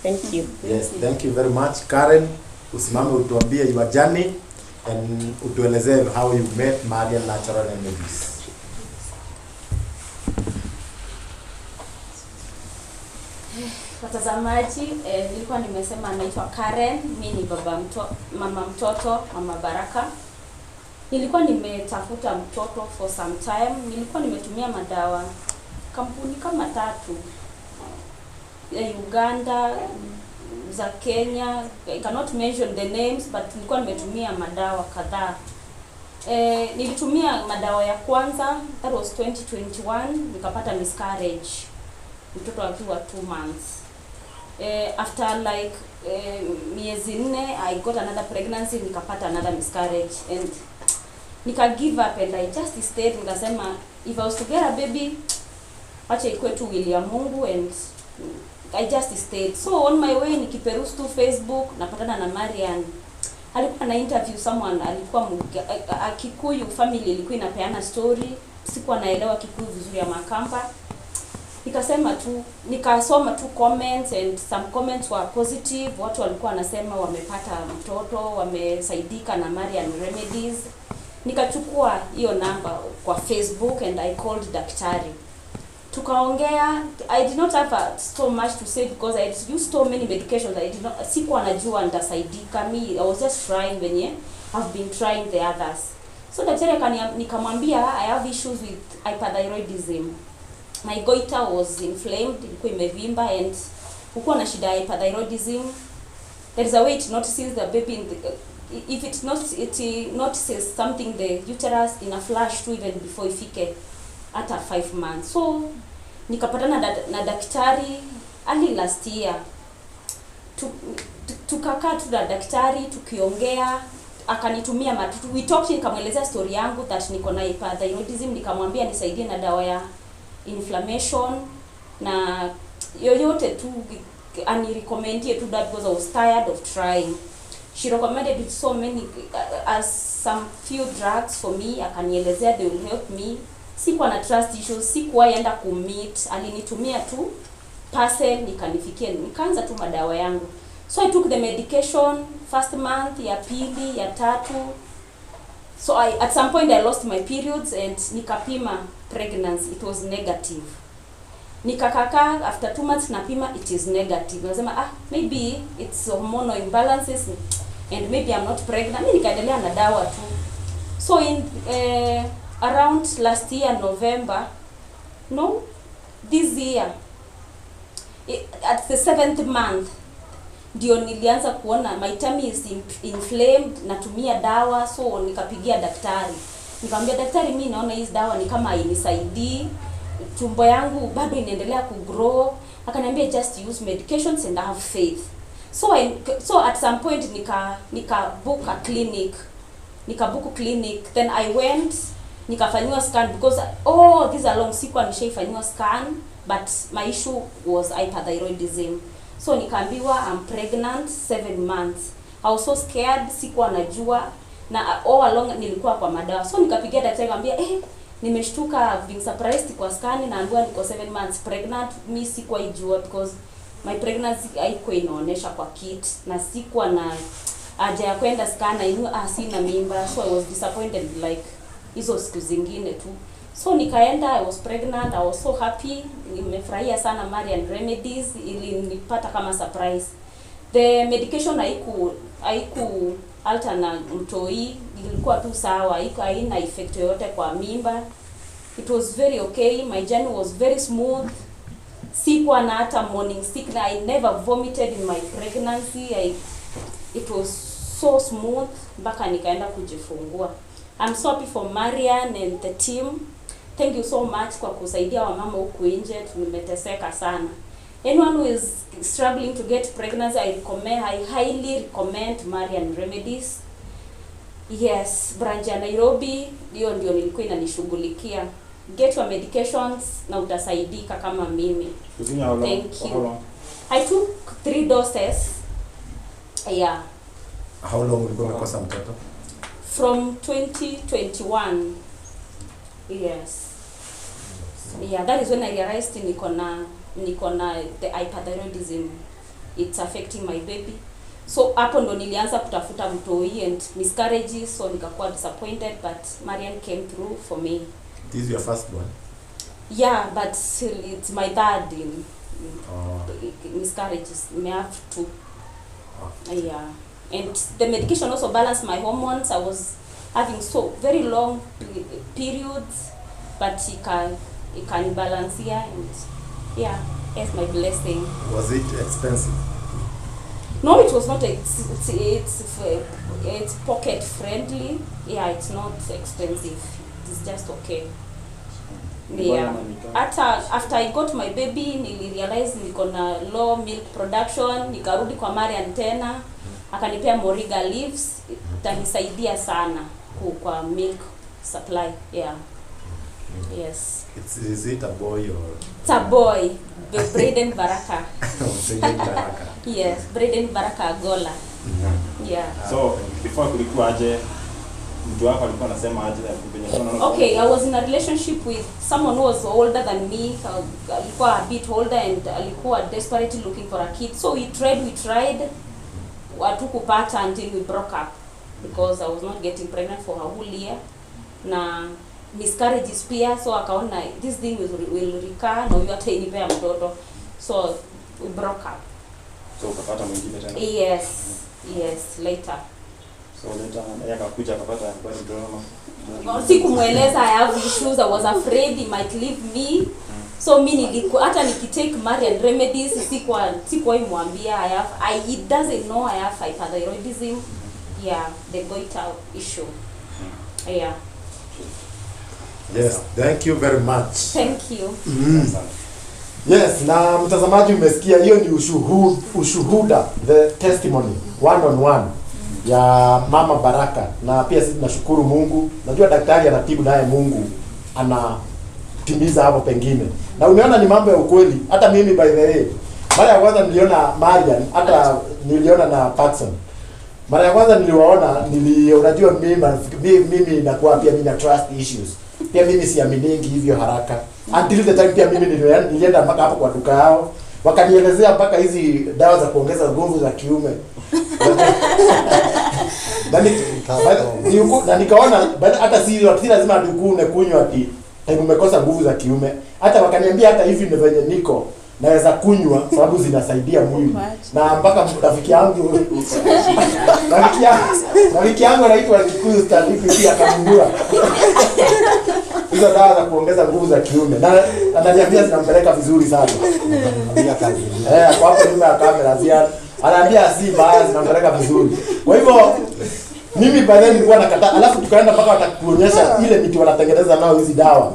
Thank you. Yes, thank you very much. Karen, usimame utuambie your journey and utuelezee how you met Marian Natural Remedies. Watazamaji, nilikuwa nimesema naitwa Karen, mimi ni mama mtoto, mama Baraka. Nilikuwa nimetafuta mtoto for some time. Nilikuwa nimetumia madawa kampuni kama 3 ya Uganda, za Kenya. I cannot mention the names, but nilikuwa nimetumia madawa kadhaa. Nilitumia madawa ya kwanza, that was 2021, nikapata miscarriage. Mtoto akiwa 2 months. After like miezi 4, I got another pregnancy, nikapata another miscarriage, and nika give up and I just stayed. Nikasema if I was to get a baby, acha ikuwe tu wili ya Mungu, and I just stayed. So on my way nikiperuse tu Facebook, napatana na Marian. Alikuwa na interview someone, alikuwa Kikuyu family ilikuwa inapeana story. Sikuwa naelewa Kikuyu vizuri ya Makamba. Nikasema tu, nikasoma tu comments, and some comments were positive. Watu walikuwa wanasema wamepata mtoto, wamesaidika na Marian Remedies. Nikachukua hiyo namba kwa Facebook and I called daktari. Tukaongea. I did not have so much to say because I used so many medications. I did not, sikuwa najua nitasaidika. I was just trying venye I've been trying the others. So daktari nikamwambia I have issues with hyperthyroidism. My goiter was inflamed, ilikuwa imevimba, and ukiwa na shida ya hyperthyroidism, there is a way it notices the baby in the, if it notices something the uterus in a flash to even before ifike hata 5 months. So nikapatana na daktari early last year. Tukakaa tu na daktari tukiongea, akanitumia we talked, nikamwelezea story yangu that niko na hyperthyroidism, nikamwambia nisaidie na dawa ya inflammation na yoyote tu, ani recommended to that because I was tired of trying. She recommended it so many as some few drugs for me. Akanielezea they will help me. Sikuwa na trust issues, sikuwa enda kumeet, alinitumia tu parcel nikanifikia, nikaanza tu madawa yangu. So I took the medication first month, ya pili, ya 3. So at some point I lost my periods and nikapima pregnancy, it was negative. Nikakaka after 2 months napima, it is negative. Nasema maybe it's hormonal imbalances and maybe I'm not pregnant. Mimi nikaendelea na dawa tu. So in around last year November, this year at the 7th month ndio nilianza kuona my tummy is inflamed, natumia dawa. So nikapigia daktari, nikamwambia daktari, mimi naona hizi dawa ni kama hainisaidii, tumbo yangu bado inaendelea kugrow. Akaniambia just use medications and have faith. So at some point nika book a clinic, then I went, nikafanywa scan because this along sikuwa nishaifanywa scan, but my issue was hyperthyroidism. So nikaambiwa I'm pregnant 7 months. I was so scared, sikuwa najua, na all along nilikuwa kwa madawa. So nikapigia daktari, nikamwambia nimeshtuka, being surprised kwa scan na ambiwa niko 7 months pregnant. Mimi sikuwa ijua because my pregnancy haikuwa inaonesha kwa kit, na sikuwa na haja ya kwenda scan, I knew sina mimba. So I was disappointed like hizo siku zingine tu. So nikaenda, I was pregnant, I was so happy. Nimefurahia sana Marian Remedies, ilinipata kama surprise. The medication haiku alter na mtoi, ilikuwa tu sawa, haina effect yoyote kwa mimba. It was very okay, my journey was very smooth. Sikuwa na hata morning sickness, I never vomited in my pregnancy. It was so smooth mpaka nikaenda kujifungua. I'm so happy for Marian and the team. Thank you so much kwa kusaidia wamama huku nje, tumeteseka sana. Anyone who is struggling to get pregnancy, I highly recommend Marian Remedies. Yes, branch ya Nairobi ndio nilikuwa inanishughulikia. Get your medications na utasaidika kama mimi. Thank you. I took 3 doses. Yeah. How long ulikuwa umekosa mtoto? From 2021. Yes. Yeah, that is when I realized niko na the hyperthyroidism. it's affecting my baby. So hapo ndo nilianza kutafuta mtoi and miscarriages, so nikakuwa disappointed, but Marian came through for me. This is your first one? Yeah, but it's my third in miscarriages. I have two. Yeah, and the medication also balanced my hormones. I was having so very long periods, but it can balance here, and yeah, it's my blessing. Was it expensive? No, it was not. It's pocket friendly. Yeah, it's not expensive. It's just okay. Yeah. After I got my baby, nilirealize niko na low milk production, nikarudi kwa Marian tena, akanipea Moriga leaves, itanisaidia sana kwa milk supply. Yeah. Yes. Is it a boy or? It's a boy. Braden Baraka. Braden Baraka. Yes, Braden Baraka Gola. Yeah. So before kulikuwa aje mtu wako alikuwa anasema aje okay, I was in a relationship with someone who was older than me. Alikuwa a bit older and alikuwa desperately looking for a kid. So we tried. Watukupata until we broke up because I was not getting pregnant for a whole year. Na miscarriages pia, so akaona this thing will recur na huyu atainipea mtoto. So we broke up. So ukapata mwingine tena? Yes, later. So later akakuja akapata mtoto. Sikumueleza I have issues. I was afraid he might leave me. So mimi hata nikitake Marian remedies sikuwa imwambia he doesn't know I have hyperthyroidism. Yeah, the goiter issue. Yeah. Yes, thank you very much. Thank you. Yes, na mtazamaji umesikia hiyo ni ushuhuda, the testimony one on one ya Mama Baraka, na pia sisi tunashukuru Mungu. Najua daktari anatibu naye Mungu anatimiza hapo pengine. Na umeona ni mambo ya ukweli. Hata mimi by the way, mara ya kwanza niliona Marian, hata niliona na Patson. Mara ya kwanza niliwaona, unajua mimi nakuwa pia mimi na trust issues. Pia mimi siaminingi hivyo haraka. Until the time pia mimi nilienda mpaka hapo kwa duka yao. Wakanielezea mpaka hizi dawa za kuongeza nguvu za kiume. Na nikaona hata si lazima tukune kunywa ati umekosa nguvu za kiume. Hata wakaniambia hata hivi ndio venye niko naweza kunywa sababu zinasaidia mwili. Na mpaka rafiki yangu anaitwa Kikuyu Statifi pia akanunua hizo dawa za kuongeza nguvu za kiume. Na ananiambia zinampeleka vizuri sana. Kwa hapo nyuma ya kamera anaambia si mbaya, zinampeleka vizuri. Kwa hivyo mimi baadaye nilikuwa nakataa, alafu tukaenda mpaka watakuonyesha ile miti wanatengeneza nao hizi dawa.